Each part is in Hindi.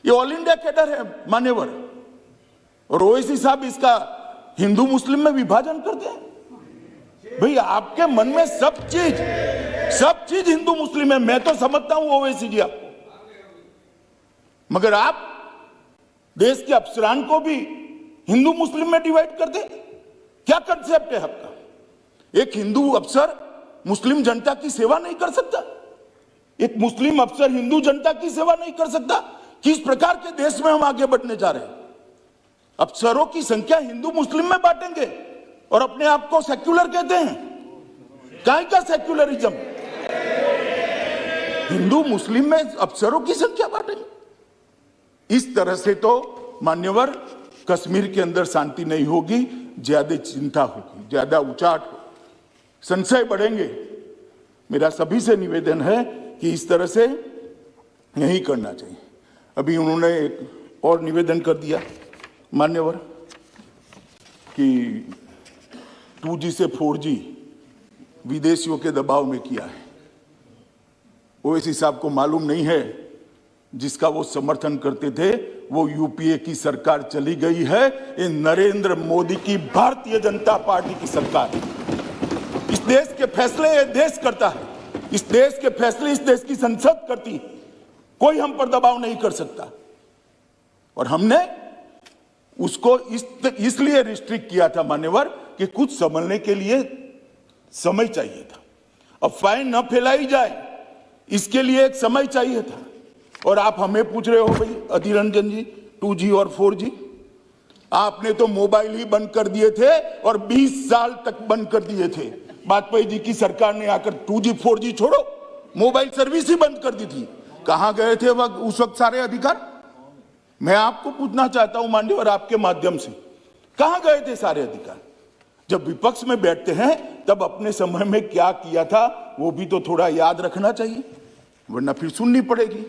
ये ऑल इंडिया कैडर है मान्यवर, और ओवैसी साहब इसका हिंदू मुस्लिम में विभाजन करते हैं। भाई आपके मन में सब चीज हिंदू मुस्लिम है, मैं तो समझता हूं ओवैसी जी आपको, मगर आप देश के अफसरान को भी हिंदू मुस्लिम में डिवाइड कर दे। क्या कंसेप्ट है आपका? एक हिंदू अफसर मुस्लिम जनता की सेवा नहीं कर सकता, एक मुस्लिम अफसर हिंदू जनता की सेवा नहीं कर सकता। किस प्रकार के देश में हम आगे बढ़ने जा रहे हैं? अफसरों की संख्या हिंदू मुस्लिम में बांटेंगे और अपने आप को सेक्युलर कहते हैं। काय का सेक्युलरिज्म? हिंदू मुस्लिम में अफसरों की संख्या बांटेंगे। इस तरह से तो मान्यवर कश्मीर के अंदर शांति नहीं होगी, ज्यादा चिंता होगी, ज्यादा उचाट होगी, संशय बढ़ेंगे। मेरा सभी से निवेदन है कि इस तरह से नहीं करना चाहिए। अभी उन्होंने एक और निवेदन कर दिया मान्यवर कि 2G से 4G विदेशियों के दबाव में किया है। ओवैसी साहब को मालूम नहीं है जिसका वो समर्थन करते थे वो यूपीए की सरकार चली गई है। ये नरेंद्र मोदी की भारतीय जनता पार्टी की सरकार है। इस देश के फैसले ये देश करता है, इस देश के फैसले इस देश की संसद करती है। कोई हम पर दबाव नहीं कर सकता, और हमने उसको इसलिए रिस्ट्रिक्ट किया था मान्यवर कि कुछ समझने के लिए समय चाहिए था। अफवाहें न फैलाई जाए इसके लिए एक समय चाहिए था। और आप हमें पूछ रहे हो भाई अधीर रंजन जी 2G और 4G, आपने तो मोबाइल ही बंद कर दिए थे और 20 साल तक बंद कर दिए थे। वाजपेयी जी की सरकार ने आकर 2G 4G छोड़ो, मोबाइल सर्विस ही बंद कर दी थी। कहां गए थे उस वक्त सारे अधिकार? मैं आपको पूछना चाहता हूं मान्यवर आपके माध्यम से, कहां गए थे सारे अधिकार? जब विपक्ष में बैठते हैं तब अपने समय में क्या किया था वो भी तो थोड़ा याद रखना चाहिए, वरना फिर सुननी पड़ेगी।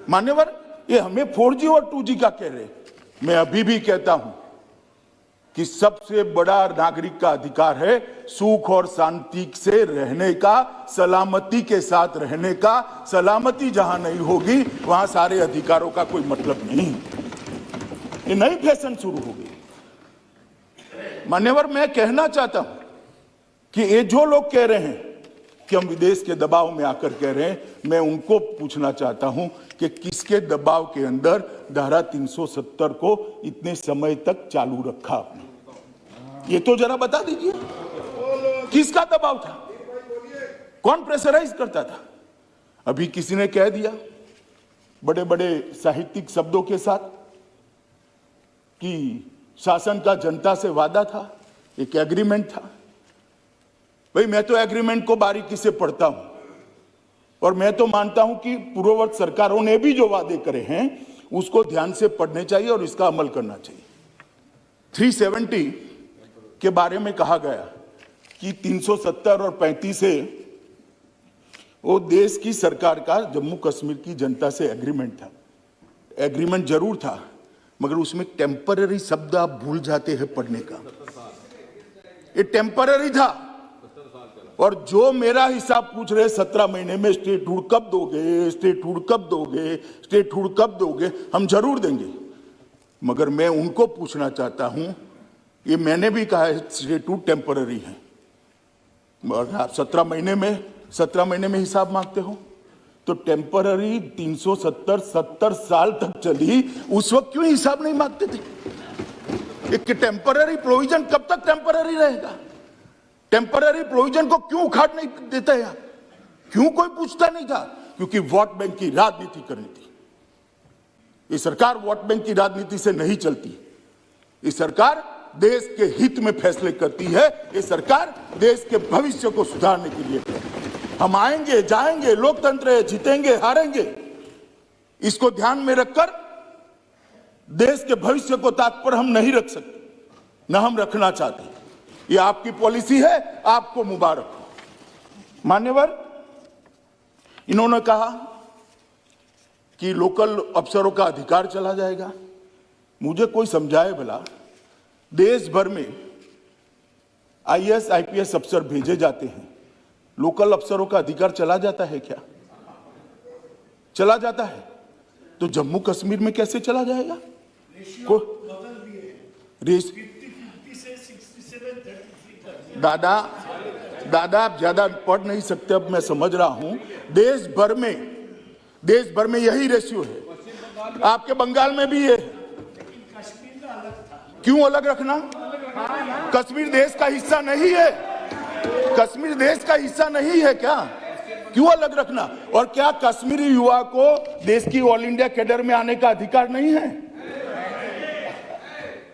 मान्यवर ये हमें 4G और 2G का कह रहे, मैं अभी भी कहता हूं कि सबसे बड़ा नागरिक का अधिकार है सुख और शांति से रहने का, सलामती के साथ रहने का। सलामती जहां नहीं होगी वहां सारे अधिकारों का कोई मतलब नहीं। ये नई फैशन शुरू हो गई मान्यवर। मैं कहना चाहता हूं कि ये जो लोग कह रहे हैं कि हम विदेश के दबाव में आकर कह रहे हैं, मैं उनको पूछना चाहता हूं कि किसके दबाव के अंदर धारा 370 को इतने समय तक चालू रखा आपने? ये तो जरा बता दीजिए, किसका दबाव था? कौन प्रेशराइज करता था? अभी किसी ने कह दिया बड़े बड़े साहित्यिक शब्दों के साथ कि शासन का जनता से वादा था, एक एग्रीमेंट था। भाई मैं तो एग्रीमेंट को बारीकी से पढ़ता हूं और मैं तो मानता हूं कि पूर्ववर्ती सरकारों ने भी जो वादे करे हैं उसको ध्यान से पढ़ने चाहिए और इसका अमल करना चाहिए। 370 के बारे में कहा गया कि 370 और 35 से वो देश की सरकार का जम्मू कश्मीर की जनता से एग्रीमेंट था। एग्रीमेंट जरूर था मगर उसमें टेम्पररी शब्द आप भूल जाते हैं पढ़ने का। ये टेम्पररी था। और जो मेरा हिसाब पूछ रहे 17 महीने में स्टेटहुड कब दोगे, स्टेटहुड कब दोगे, स्टेटहुड कब दोगे, हम जरूर देंगे। मगर मैं उनको पूछना चाहता हूं, ये मैंने भी कहा है स्टेटहुड टेम्पररी है, मगर आप 17 महीने में हिसाब मांगते हो तो टेम्पररी 370 साल तक चली, उस वक्त क्यों हिसाब नहीं मांगते थे? एक टेम्पररी प्रोविजन कब तक टेम्पररी रहेगा? टेम्पररी प्रोविजन को क्यों उखाड़ नहीं देता यार? क्यों कोई पूछता नहीं था? क्योंकि वोट बैंक की राजनीति करनी थी। ये सरकार वोट बैंक की राजनीति से नहीं चलती। ये सरकार देश के हित में फैसले करती है। ये सरकार देश के भविष्य को सुधारने के लिए है। हम आएंगे जाएंगे, लोकतंत्र है, जीतेंगे हारेंगे, इसको ध्यान में रखकर देश के भविष्य को ताक पर हम नहीं रख सकते, न हम रखना चाहते। ये आपकी पॉलिसी है, आपको मुबारक हो। मान्यवर इन्होंने कहा कि लोकल अफसरों का अधिकार चला जाएगा। मुझे कोई समझाए भला, देश भर में आईएएस आईपीएस अफसर भेजे जाते हैं, लोकल अफसरों का अधिकार चला जाता है क्या? चला जाता है। तो जम्मू कश्मीर में कैसे चला जाएगा? दादा आप ज्यादा पढ़ नहीं सकते, अब मैं समझ रहा हूं। देश भर में यही रेशियो है, आपके बंगाल में भी है। क्यों अलग रखना? कश्मीर देश का हिस्सा नहीं है? कश्मीर देश का हिस्सा नहीं है क्या? क्यों अलग रखना? और क्या कश्मीरी युवा को देश की ऑल इंडिया कैडर में आने का अधिकार नहीं है?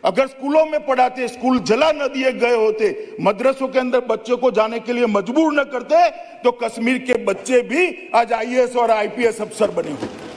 अगर स्कूलों में पढ़ाते, स्कूल जला न दिए गए होते, मदरसों के अंदर बच्चों को जाने के लिए मजबूर न करते, तो कश्मीर के बच्चे भी आज IAS और IPS अफसर बने होते।